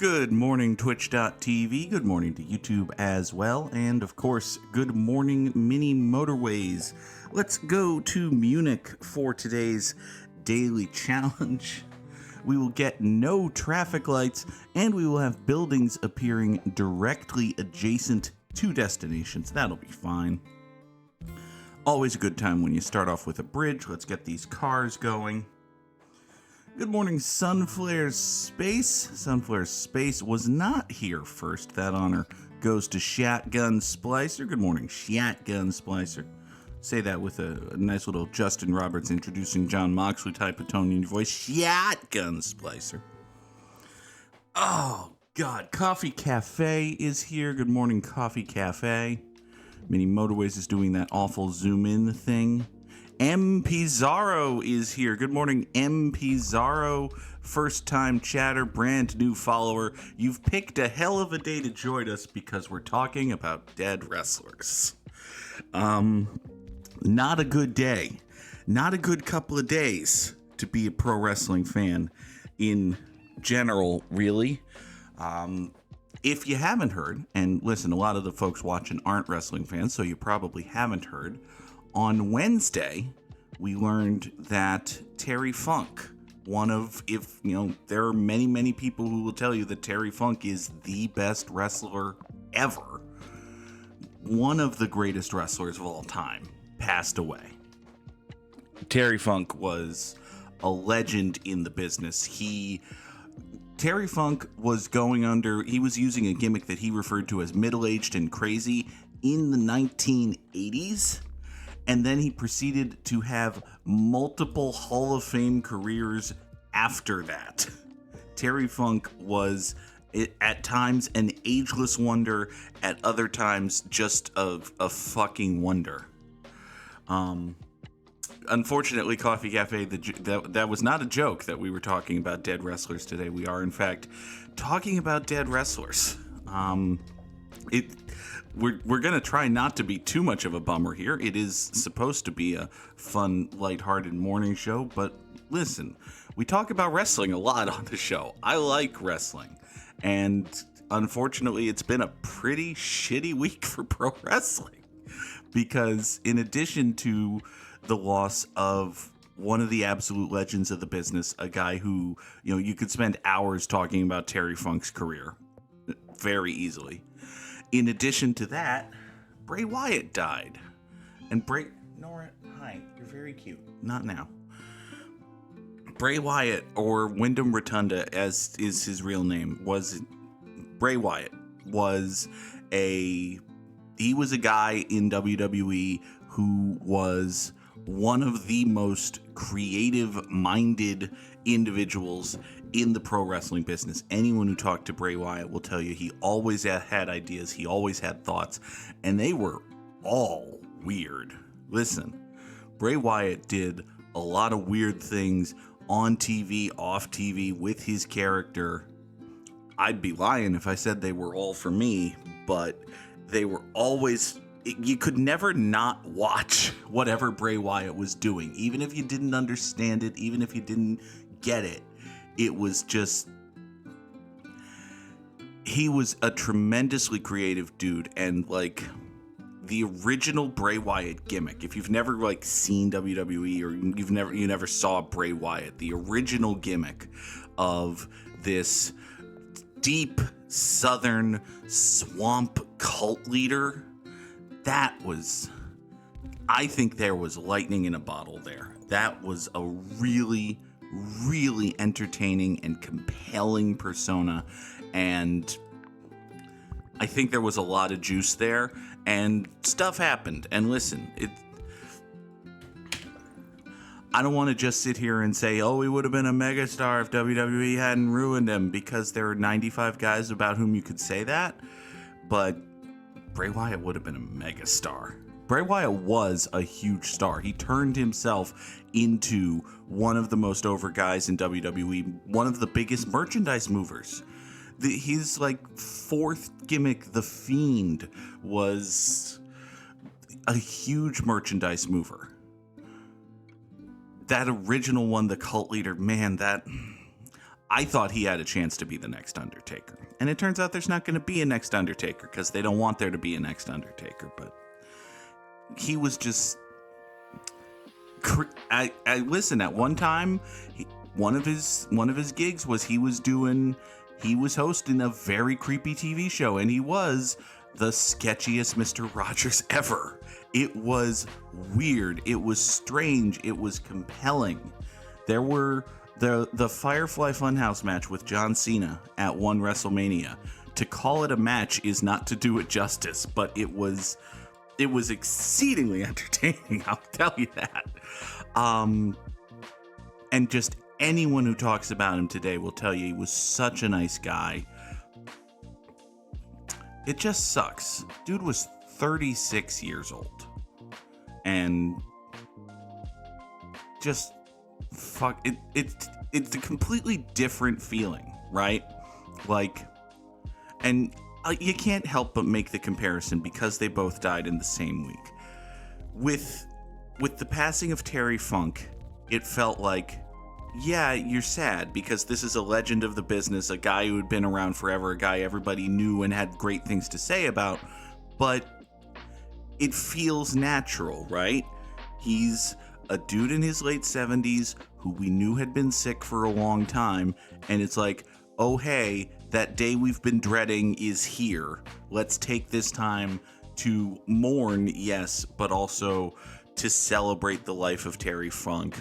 Good morning, Twitch.tv. Good morning to YouTube as well. And of course, good morning, Mini Motorways. Let's go to Munich for today's daily challenge. We will get no traffic lights, and we will have buildings appearing directly adjacent to destinations. That'll be fine. Always a good time when you start off with a bridge. Let's get these cars going. Good morning, Sunflare Space. Sunflare Space was not here first. That honor goes to Shotgun Splicer. Good morning, Shotgun Splicer. Say that with a nice little Justin Roberts introducing John Moxley type of tone in your voice. Shotgun Splicer. Oh, God. Coffee Cafe is here. Good morning, Coffee Cafe. Mini Motorways is doing that awful zoom in thing. M. Pizarro is here. Good morning, M. Pizarro. First time chatter, brand new follower. You've picked a hell of a day to join us because we're talking about dead wrestlers. Not a good day. Not a good couple of days to be a pro wrestling fan in general, really. If you haven't heard, and listen, a lot of the folks watching aren't wrestling fans, so you probably haven't heard. On Wednesday, we learned that Terry Funk, there are many, many people who will tell you that Terry Funk is the best wrestler ever. One of the greatest wrestlers of all time passed away. Terry Funk was a legend in the business. Terry Funk was he was using a gimmick that he referred to as middle-aged and crazy in the 1980s. And then he proceeded to have multiple Hall of Fame careers after that. Terry Funk was, at times, an ageless wonder. At other times, just a fucking wonder. Unfortunately, Coffee Cafe, that was not a joke that we were talking about dead wrestlers today. We are, in fact, talking about dead wrestlers. We're going to try not to be too much of a bummer here. It is supposed to be a fun, lighthearted morning show, but listen, we talk about wrestling a lot on the show. I like wrestling, and unfortunately, it's been a pretty shitty week for pro wrestling, because in addition to the loss of one of the absolute legends of the business, a guy who, you could spend hours talking about Terry Funk's career very easily. In addition to that, Bray Wyatt died. And Nora, hi, you're very cute. Not now. Bray Wyatt, or Wyndham Rotunda, as is his real name, Bray Wyatt was a guy in WWE who was one of the most creative-minded individuals in the pro wrestling business. Anyone who talked to Bray Wyatt will tell you he always had ideas, he always had thoughts, and they were all weird. Listen, Bray Wyatt did a lot of weird things on TV, off TV, with his character. I'd be lying if I said they were all for me, but they were always... You could never not watch whatever Bray Wyatt was doing, even if you didn't understand it, even if you didn't get it. It was just, he was a tremendously creative dude, and the original Bray Wyatt gimmick, if you've never seen WWE or you never saw Bray Wyatt, the original gimmick of this deep southern swamp cult leader, I think there was lightning in a bottle there. That was a really, really entertaining and compelling persona, and I think there was a lot of juice there, and stuff happened. And listen, I don't want to just sit here and say, oh, he would have been a megastar if WWE hadn't ruined him, because there are 95 guys about whom you could say that, but Bray Wyatt would have been a megastar. Bray Wyatt was a huge star. He turned himself into one of the most over guys in WWE, one of the biggest merchandise movers. His fourth gimmick, The Fiend, was a huge merchandise mover. That original one, the cult leader, man, I thought he had a chance to be the next Undertaker. And it turns out there's not going to be a next Undertaker because they don't want there to be a next Undertaker. But he was just... I listen, at one time, one of his gigs was he was hosting a very creepy TV show, and he was the sketchiest Mr. Rogers ever. It was weird. It was strange. It was compelling. There were the Firefly Funhouse match with John Cena at one WrestleMania. To call it a match is not to do it justice, but it was exceedingly entertaining, I'll tell you that. And just anyone who talks about him today will tell you he was such a nice guy. It just sucks. Dude was 36 years old. And just fuck it. It's a completely different feeling, right? Like, and you can't help but make the comparison because they both died in the same week. With the passing of Terry Funk, it felt like, yeah, you're sad because this is a legend of the business, a guy who had been around forever, a guy everybody knew and had great things to say about, but it feels natural, right? He's a dude in his late 70s who we knew had been sick for a long time, and it's like, oh hey, that day we've been dreading is here. Let's take this time to mourn, yes, but also to celebrate the life of Terry Funk.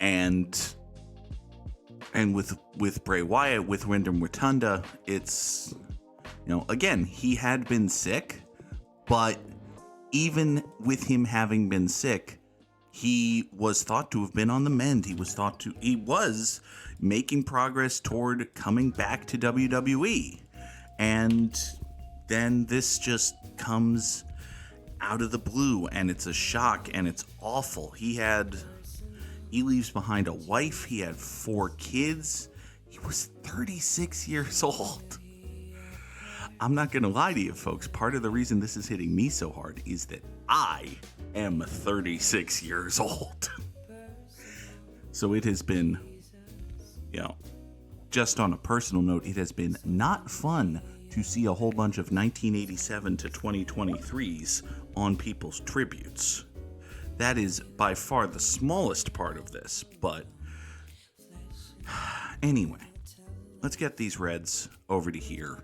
And with Bray Wyatt, with Wyndham Rotunda, it's, again, he had been sick, but even with him having been sick, he was thought to have been on the mend. He was making progress toward coming back to WWE. And then this just comes out of the blue, and it's a shock, and it's awful. He leaves behind a wife. He had 4 kids. He was 36 years old. I'm not going to lie to you, folks. Part of the reason this is hitting me so hard is that I am 36 years old. So it has been, just on a personal note, it has been not fun to see a whole bunch of 1987 to 2023s on people's tributes. That is by far the smallest part of this, but anyway, let's get these Reds over to here.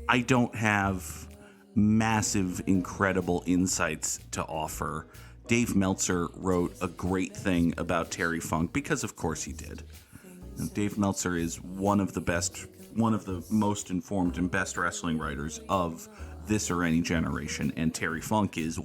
I don't have massive, incredible insights to offer. Dave Meltzer wrote a great thing about Terry Funk because, of course, he did. And Dave Meltzer is one of the most informed and best wrestling writers of this or any generation, and Terry Funk is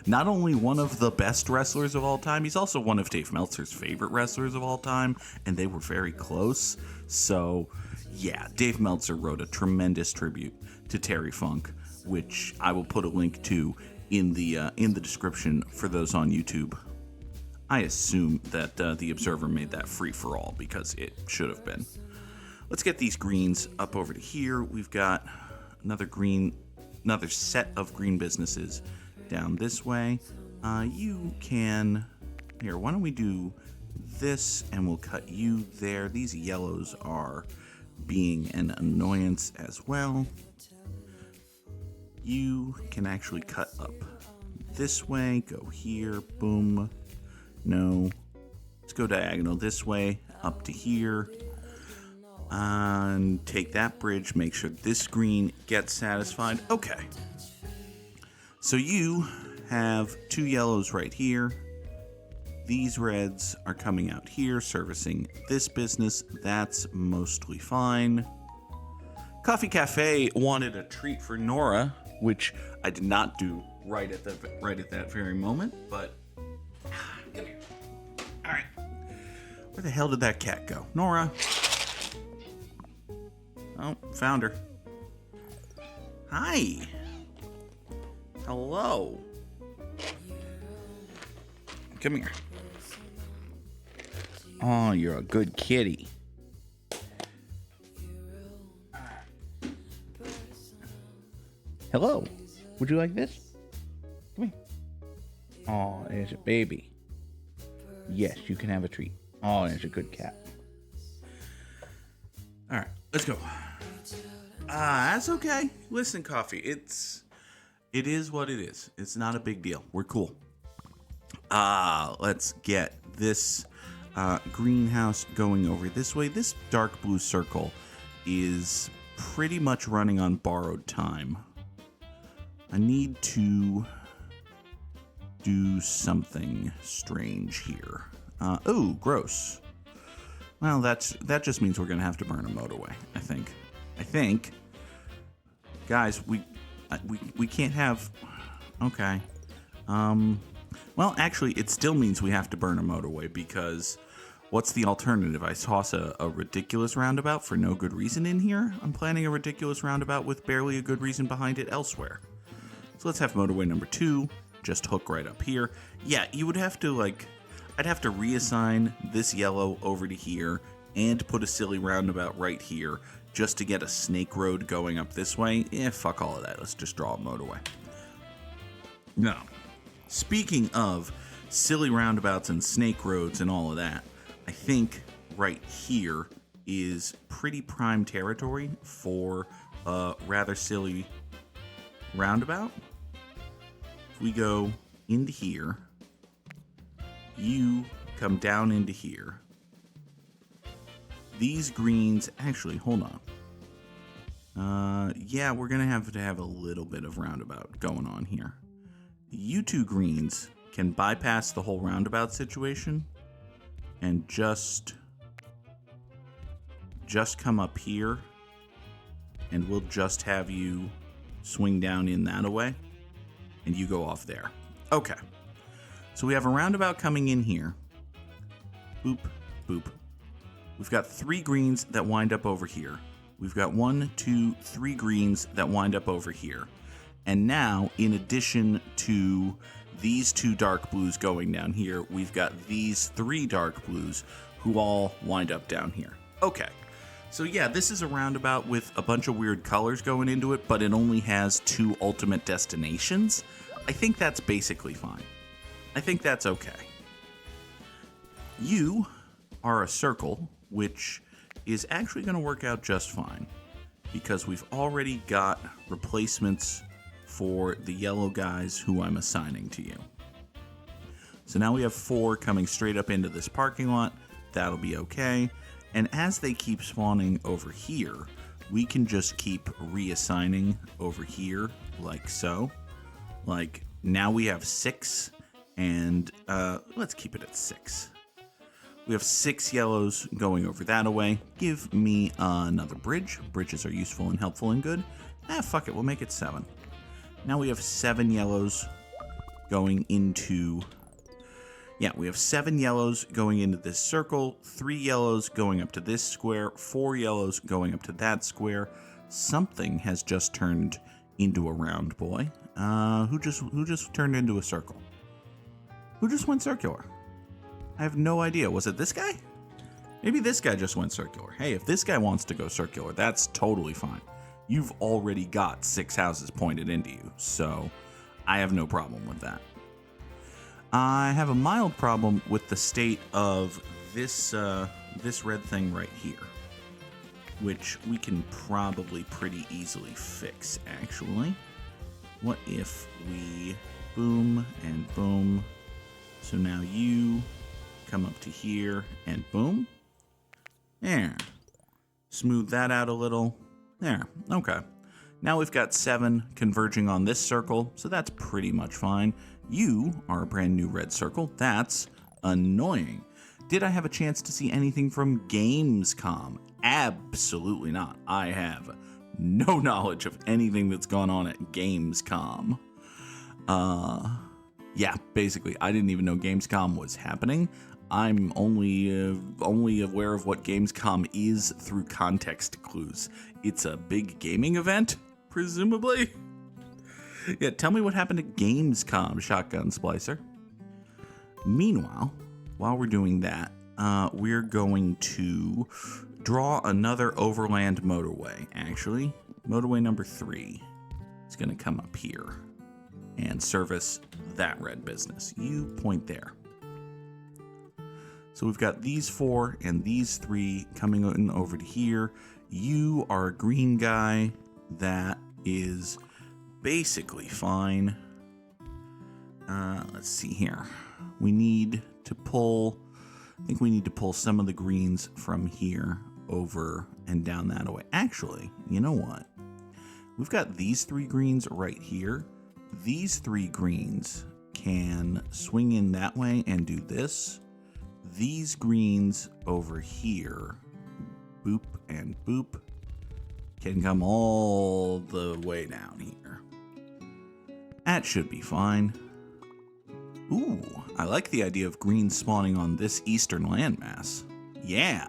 not only one of the best wrestlers of all time, he's also one of Dave Meltzer's favorite wrestlers of all time, and they were very close. So yeah, Dave Meltzer wrote a tremendous tribute to Terry Funk, which I will put a link to in the description for those on YouTube. I assume that the Observer made that free for all because it should have been. Let's get these greens up over to here. We've got another set of green businesses down this way. You can... Here, why don't we do this and we'll cut you there. These yellows are being an annoyance as well. You can actually cut up this way. Go here. Boom. No. Let's go diagonal this way. Up to here. And take that bridge, make sure this green gets satisfied. Okay. So you have 2 yellows right here. These reds are coming out here, servicing this business. That's mostly fine. Coffee Cafe wanted a treat for Nora, which I did not do right at that very moment, but come here. All right. Where the hell did that cat go? Nora. Oh, found her. Hi. Hello. Come here. Oh, you're a good kitty. Hello. Would you like this? Come here. Oh, there's a baby. Yes, you can have a treat. Oh, there's a good cat. All right, let's go. That's okay. Listen, Coffee, it is what it is. It's not a big deal. We're cool. Let's get this greenhouse going over this way. This dark blue circle is pretty much running on borrowed time. I need to do something strange here. Oh, gross. Well, that just means we're gonna have to burn a motorway. I think, guys, we can't have. Okay. Well, actually, it still means we have to burn a motorway because what's the alternative? I toss a ridiculous roundabout for no good reason in here. I'm planning a ridiculous roundabout with barely a good reason behind it elsewhere. So let's have motorway number 2. Just hook right up here. Yeah, you would have to I'd have to reassign this yellow over to here and put a silly roundabout right here just to get a snake road going up this way. Fuck all of that. Let's just draw a motorway. Now, speaking of silly roundabouts and snake roads and all of that, I think right here is pretty prime territory for a rather silly roundabout. If we go into here, you come down into here. These greens, actually, hold on. Yeah, we're gonna have to have a little bit of roundabout going on here. You two greens can bypass the whole roundabout situation and just come up here, and we'll just have you swing down in that way, and you go off there. Okay. So we have a roundabout coming in here. Boop, boop. We've got 3 greens that wind up over here. We've got 1, 2, 3 greens that wind up over here. And now, in addition to these 2 dark blues going down here, we've got these 3 dark blues who all wind up down here. Okay. So yeah, this is a roundabout with a bunch of weird colors going into it, but it only has 2 ultimate destinations. I think that's basically fine. I think that's okay. You are a circle, which is actually going to work out just fine because we've already got replacements for the yellow guys who I'm assigning to you. So now we have 4 coming straight up into this parking lot. That'll be okay. And as they keep spawning over here, we can just keep reassigning over here like so. Like now we have 6. And let's keep it at 6. We have 6 yellows going over that away. Give me another bridge. Bridges are useful and helpful and good. Fuck it, we'll make it 7. Now we have 7 yellows going into... Yeah, we have 7 yellows going into this circle, 3 yellows going up to this square, 4 yellows going up to that square. Something has just turned into a round boy. Who just turned into a circle? Who just went circular? I have no idea. Was it this guy? Maybe this guy just went circular. Hey, if this guy wants to go circular, that's totally fine. You've already got 6 houses pointed into you, so I have no problem with that. I have a mild problem with the state of this red thing right here, which we can probably pretty easily fix, actually. What if we boom and boom? So now you come up to here and boom. There. Smooth that out a little. There. Okay. Now we've got 7 converging on this circle, so that's pretty much fine. You are a brand new red circle. That's annoying. Did I have a chance to see anything from Gamescom? Absolutely not. I have no knowledge of anything that's gone on at Gamescom. Yeah, basically, I didn't even know Gamescom was happening. I'm only aware of what Gamescom is through context clues. It's a big gaming event, presumably. Yeah, tell me what happened at Gamescom, Shotgun Splicer. Meanwhile, while we're doing that, we're going to draw another overland motorway, actually. Motorway number 3 is going to come up here and service that red business. You point there. So we've got these 4 and these 3 coming in over to here. You are a green guy. That is basically fine. Let's see here. We need to pull... I think we need to pull some of the greens from here over and down that way. Actually, you know what? We've got these 3 greens right here. These 3 greens can swing in that way and do this. These greens over here, boop and boop, can come all the way down here. That should be fine. Ooh, I like the idea of greens spawning on this eastern landmass. Yeah.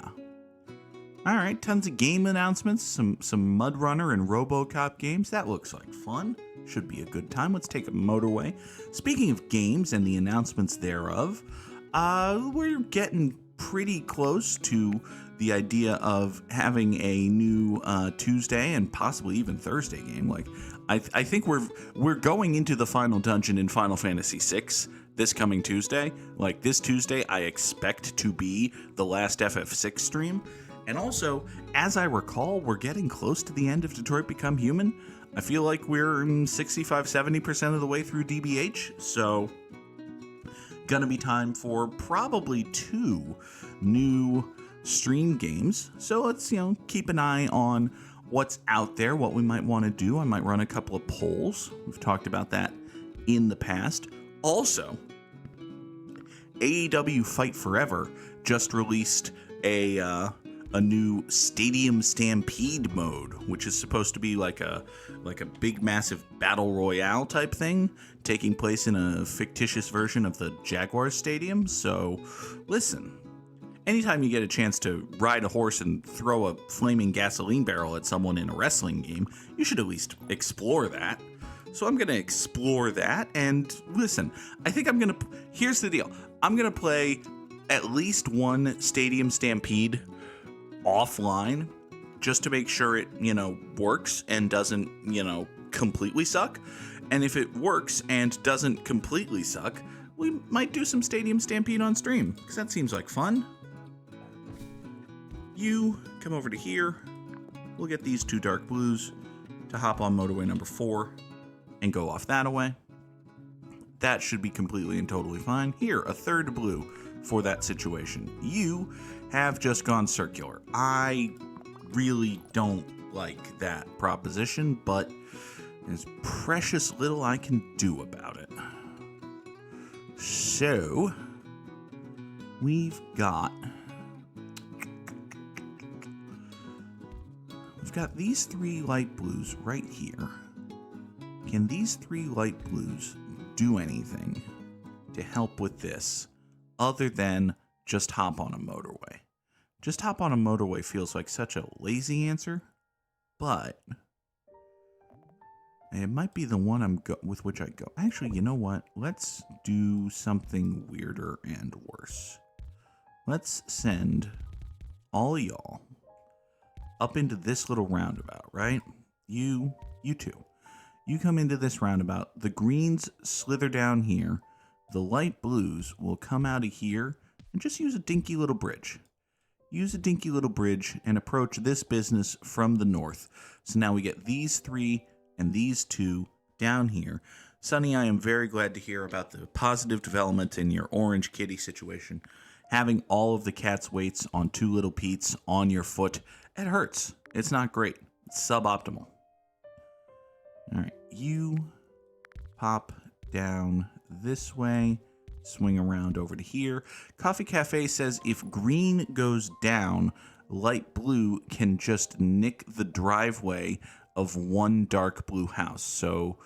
All right, tons of game announcements, some Mud Runner and RoboCop games. That looks like fun. Should be a good time. Let's take a motorway. Speaking of games and the announcements thereof, we're getting pretty close to the idea of having a new Tuesday and possibly even Thursday game. Like, I think we're going into the final dungeon in Final Fantasy VI this coming Tuesday. Like, this Tuesday, I expect to be the last FF6 stream. And also, as I recall, we're getting close to the end of Detroit Become Human. I feel like we're 65-70% of the way through DBH, so gonna be time for probably 2 new stream games. So let's, keep an eye on what's out there, what we might want to do. I might run a couple of polls. We've talked about that in the past. Also, AEW Fight Forever just released a new Stadium Stampede mode, which is supposed to be like a big massive battle royale type thing taking place in a fictitious version of the Jaguars Stadium. So listen, anytime you get a chance to ride a horse and throw a flaming gasoline barrel at someone in a wrestling game, you should at least explore that. So I'm going to explore that, and listen, I think here's the deal. I'm going to play at least one Stadium Stampede offline just to make sure it, works and doesn't, completely suck. And if it works and doesn't completely suck, we might do some Stadium Stampede on stream, because that seems like fun. You come over to here. We'll get these 2 dark blues to hop on motorway number 4 and go off that away. That should be completely and totally fine. Here, a 3rd blue for that situation. You have just gone circular. I really don't like that proposition, but there's precious little I can do about it. So, we've got these 3 light blues right here. Can these 3 light blues do anything to help with this other than just hop on a motorway? Just hop on a motorway feels like such a lazy answer, but it might be the one with which I go. Actually, you know what? Let's do something weirder and worse. Let's send all of y'all up into this little roundabout, right? You 2. You come into this roundabout. The greens slither down here. The light blues will come out of here and just use a dinky little bridge. Use a dinky little bridge and approach this business from the north. So now we get these 3 and these 2 down here. Sonny, I am very glad to hear about the positive development in your Orange Kitty situation. Having all of the cat's weights on 2 little Pete's on your foot, it hurts. It's not great. It's suboptimal. All right, you pop down this way, swing around over to here. Coffee Cafe says if green goes down, light blue can just nick the driveway of one dark blue house. So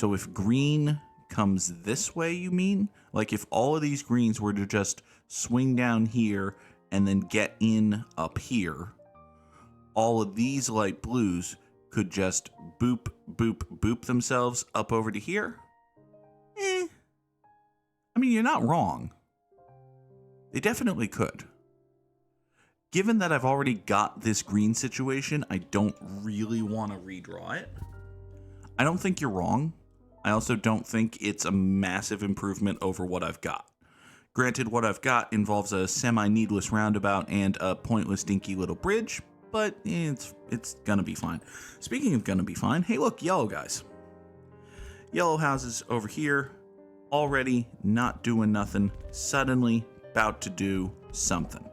if green comes this way, you mean? Like if all of these greens were to just swing down here and then get in up here, all of these light blues could just boop, boop, boop themselves up over to here? I mean, you're not wrong. They definitely could. Given that I've already got this green situation, I don't really want to redraw it. I don't think you're wrong. I also don't think it's a massive improvement over what I've got. Granted, what I've got involves a semi-needless roundabout and a pointless dinky little bridge. but it's gonna be fine. Speaking of gonna be fine, hey look, yellow guys. Yellow houses over here, already not doing nothing, suddenly about to do something.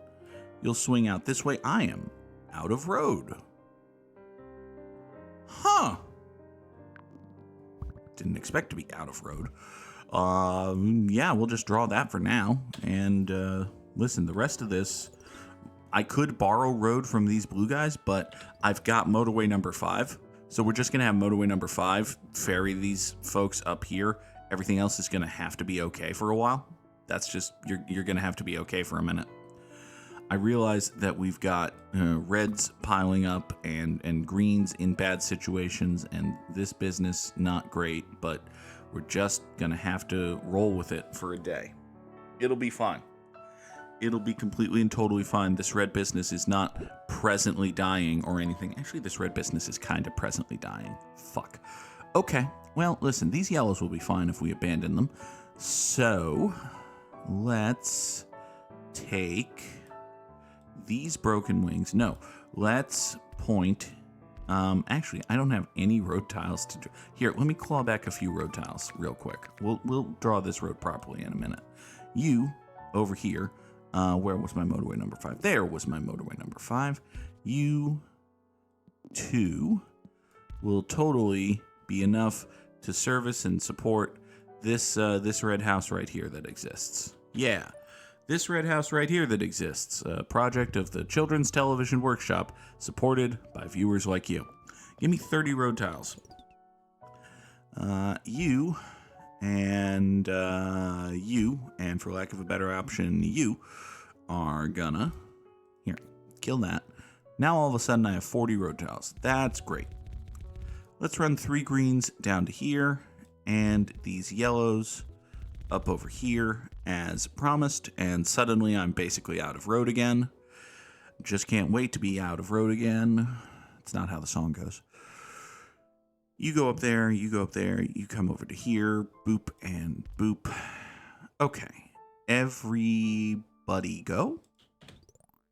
You'll swing out this way. I am out of road. Huh. Didn't expect to be out of road. Yeah, we'll just draw that for now. And listen, the rest of this, I could borrow road from these blue guys, but I've got motorway number 5. So we're just going to have motorway number 5 ferry these folks up here. Everything else is going to have to be okay for a while. That's just, you're going to have to be okay for a minute. I realize that we've got reds piling up and greens in bad situations, and this business not great, but we're just going to have to roll with it for a day. It'll be fine. It'll be completely and totally fine. This red business is not presently dying or anything. Actually, this red business is kind of presently dying. Fuck. Okay, well, listen, these yellows will be fine if we abandon them. So, let's take these broken wings. No, let's point. Actually, I don't have any road tiles to do. Here, let me claw back a few road tiles real quick. We'll draw this road properly in a minute. You, over here, where was my motorway number 5? There was my motorway number 5. You, 2, will totally be enough to service and support this red house right here that exists. Yeah. This red house right here that exists, a project of the Children's Television Workshop, supported by viewers like you. Give me 30 road tiles. You, and for lack of a better option, you are gonna, here, kill that. Now all of a sudden I have 40 road tiles. That's great. Let's run 3 greens down to here, and these yellows up over here as promised, and suddenly I'm basically out of road again. Just can't wait to be out of road again. It's not how the song goes. You go up there, you go up there, you come over to here, boop and boop. Okay, everybody go?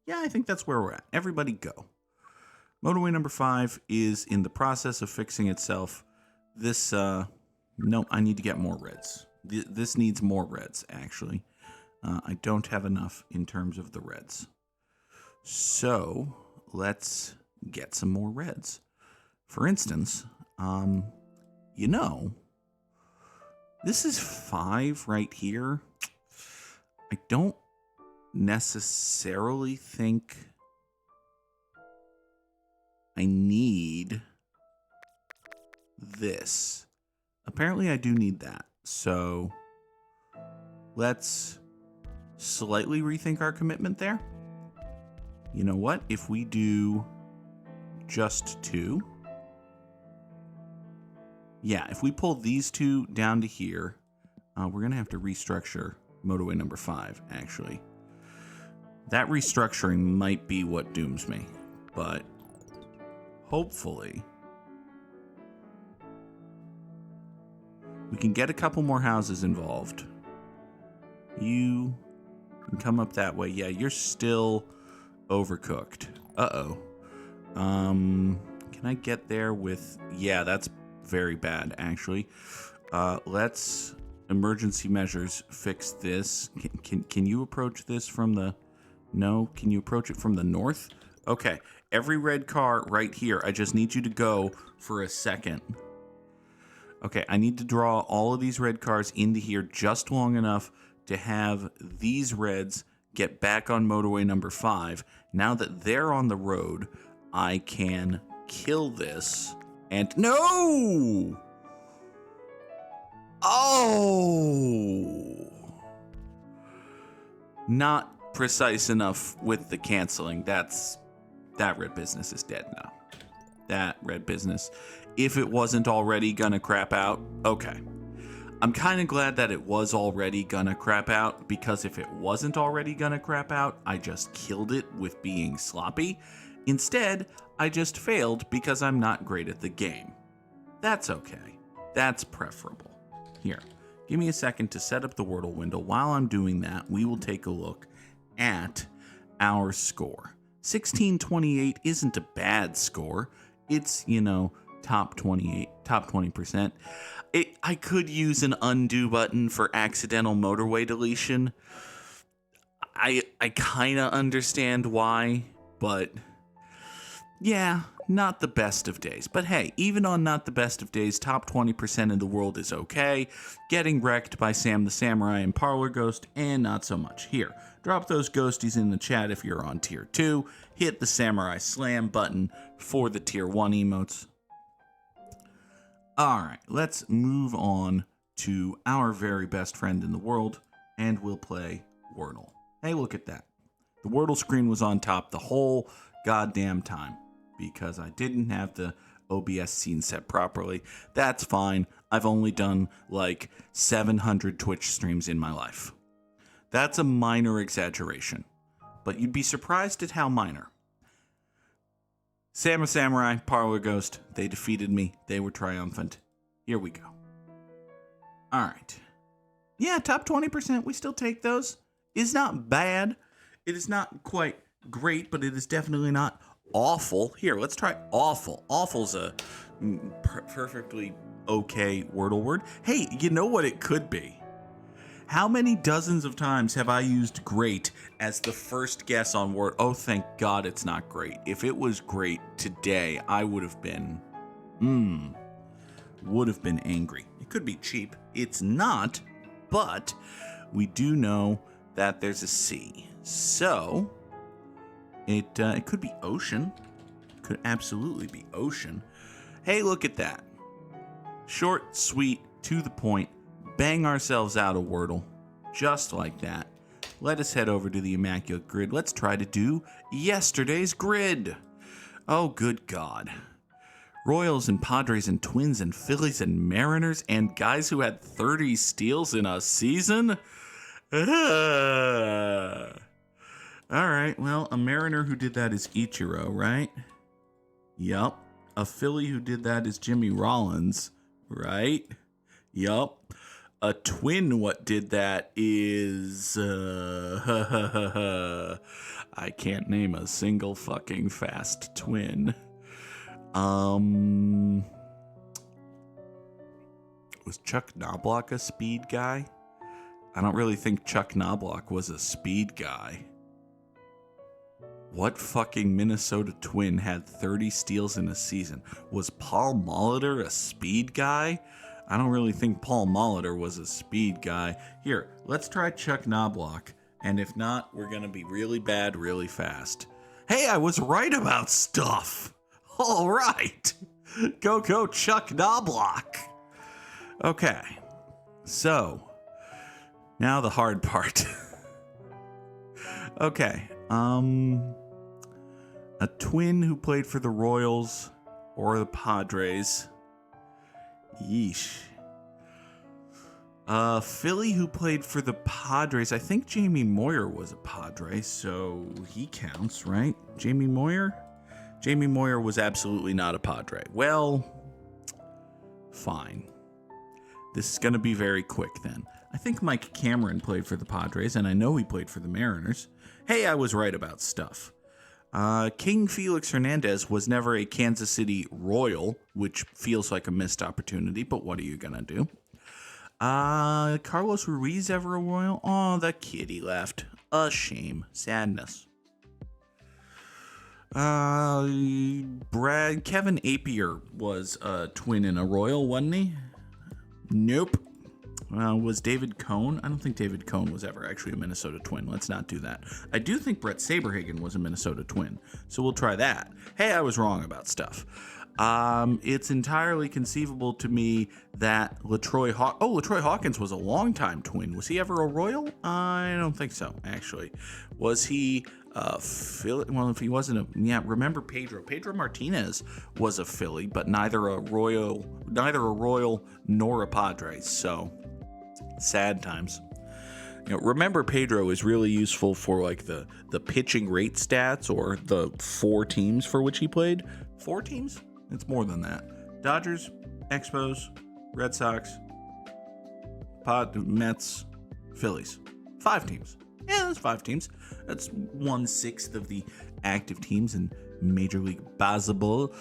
Yeah, I think that's where we're at. Everybody go. Motorway number 5 is in the process of fixing itself. This, no, I need to get more reds. This needs more reds, actually. I don't have enough in terms of the reds. So, let's get some more reds. For instance, you know, this is 5 right here. I don't necessarily think I need this. Apparently I do need that. So let's slightly rethink our commitment there. You know what? If we do just 2. Yeah, if we pull these 2 down to here, we're going to have to restructure motorway number 5, actually. That restructuring might be what dooms me, but hopefully we can get a couple more houses involved. You can come up that way. Yeah, you're still overcooked. Uh-oh. Can I get there with... Yeah, that's very bad, actually. Let's emergency measures fix this. Can you approach this from the... No? Can you approach it from the north? Okay. Every red car right here, I just need you to go for a second. Okay, I need to draw all of these red cars into here just long enough to have these reds get back on motorway number 5. Now that they're on the road, I can kill this and... No! Oh! Not precise enough with the canceling. That red business is dead now. That red business... If it wasn't already gonna crap out, okay. I'm kind of glad that it was already gonna crap out, because if it wasn't already gonna crap out, I just killed it with being sloppy. Instead, I just failed because I'm not great at the game. That's okay. That's preferable. Here, give me a second to set up the Wordle window. While I'm doing that, we will take a look at our score. 1628 isn't a bad score. It's, top 28, top 20%. I could use an undo button for accidental motorway deletion. I kind of understand why, but yeah, not the best of days. But hey, even on not the best of days, top 20% in the world is okay. Getting wrecked by Sam the Samurai and Parlor Ghost, and not so much. Here, drop those ghosties in the chat if you're on tier 2. Hit the Samurai Slam button for the tier 1 emotes. Alright, let's move on to our very best friend in the world, and we'll play Wordle. Hey, look at that. The Wordle screen was on top the whole goddamn time because I didn't have the OBS scene set properly. That's fine. I've only done like 700 Twitch streams in my life. That's a minor exaggeration, but you'd be surprised at how minor. Sam Samurai, Parlor Ghost, they defeated me. They were triumphant. Here we go. All right. Yeah, top 20%. We still take those. It's not bad. It is not quite great, but it is definitely not awful. Here, let's try awful. Awful's a perfectly okay Wordle word. Hey, you know what it could be? How many dozens of times have I used great as the first guess on word? Oh, thank God it's not great. If it was great today, I would have been angry. It could be cheap. It's not, but we do know that there's a C. So it could be ocean. Could absolutely be ocean. Hey, look at that. Short, sweet, to the point. Bang ourselves out a Wordle. Just like that. Let us head over to the Immaculate Grid. Let's try to do yesterday's grid. Oh, good God. Royals and Padres and Twins and Phillies and Mariners and guys who had 30 steals in a season? All right, well, a Mariner who did that is Ichiro, right? Yup. A Philly who did that is Jimmy Rollins, right? Yup. A Twin what did that is... I can't name a single fucking fast Twin. Was Chuck Knobloch a speed guy? I don't really think Chuck Knobloch was a speed guy. What fucking Minnesota Twin had 30 steals in a season? Was Paul Molitor a speed guy? I don't really think Paul Molitor was a speed guy. Here, let's try Chuck Knobloch. And if not, we're going to be really bad really fast. Hey, I was right about stuff. All right. Go, Chuck Knobloch. Okay. So, now the hard part. Okay. A Twin who played for the Royals or the Padres. Yeesh. Philly who played for the Padres. I think Jamie Moyer was a Padre, so he counts, right? Jamie Moyer? Jamie Moyer was absolutely not a Padre. Well, fine. This is going to be very quick then. I think Mike Cameron played for the Padres, and I know he played for the Mariners. Hey, I was right about stuff. King Felix Hernandez was never a Kansas City Royal, which feels like a missed opportunity, but what are you going to do? Carlos Ruiz ever a Royal? Oh, the kitty left. A shame. Sadness. Kevin Apier was a Twin in a Royal, wasn't he? Nope. Was David Cohn? I don't think David Cohn was ever actually a Minnesota Twin. Let's not do that. I do think Brett Saberhagen was a Minnesota Twin, so we'll try that. Hey, I was wrong about stuff. It's entirely conceivable to me that LaTroy Hawkins was a longtime Twin. Was he ever a Royal? I don't think so, actually. Was he Philly? Well, if he wasn't remember Pedro. Pedro Martinez was a Philly, but neither a Royal nor a Padres, so sad times. Remember Pedro is really useful for like the pitching rate stats or the 4 teams for which he played. 4 teams? It's more than that. Dodgers, Expos, Red Sox, Mets, Phillies. 5 teams. Yeah, that's 5 teams. That's 1/6 of the active teams in Major League Baseball.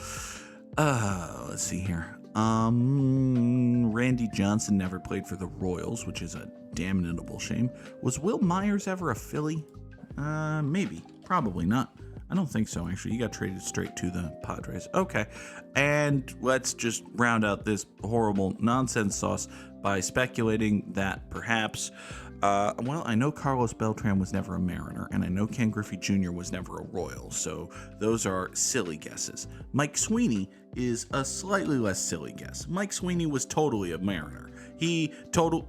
Let's see here. Randy Johnson never played for the Royals, which is a damnable shame. Was Will Myers ever a Philly? Maybe. Probably not. I don't think so, actually. He got traded straight to the Padres. Okay. And let's just round out this horrible nonsense sauce by speculating that perhaps, I know Carlos Beltran was never a Mariner, and I know Ken Griffey Jr. was never a Royal, so those are silly guesses. Mike Sweeney is a slightly less silly guess. Mike Sweeney was totally a Mariner. He totally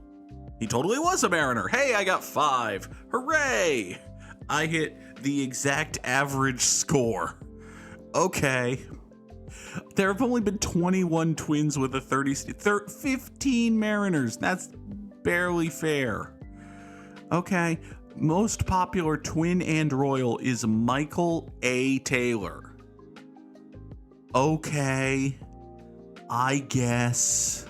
was a Mariner. Hey, I got 5. Hooray! I hit the exact average score. Okay. There have only been 21 Twins with a 15 Mariners. That's barely fair. Okay. Most popular Twin and Royal is Michael A. Taylor. Okay. I guess.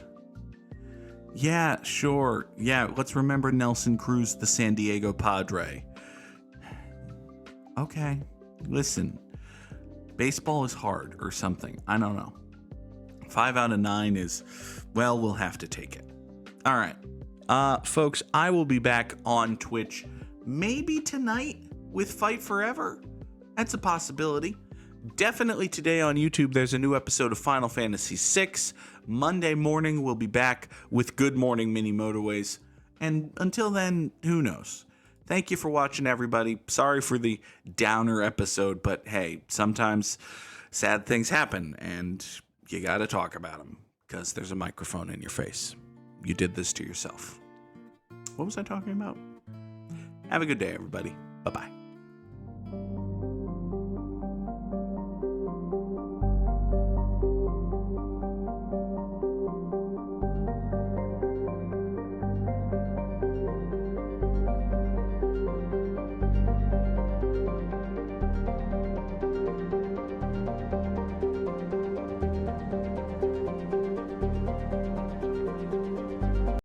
Yeah, sure. Yeah, let's remember Nelson Cruz, the San Diego Padre. Okay, listen, baseball is hard or something. I don't know. 5 out of 9 is, well, we'll have to take it. All right, folks, I will be back on Twitch maybe tonight with Fight Forever. That's a possibility. Definitely today on YouTube, there's a new episode of Final Fantasy VI. Monday morning, we'll be back with Good Morning Mini Motorways. And until then, who knows? Thank you for watching, everybody. Sorry for the downer episode, but hey, sometimes sad things happen, and you gotta talk about them, because there's a microphone in your face. You did this to yourself. What was I talking about? Have a good day, everybody. Bye-bye.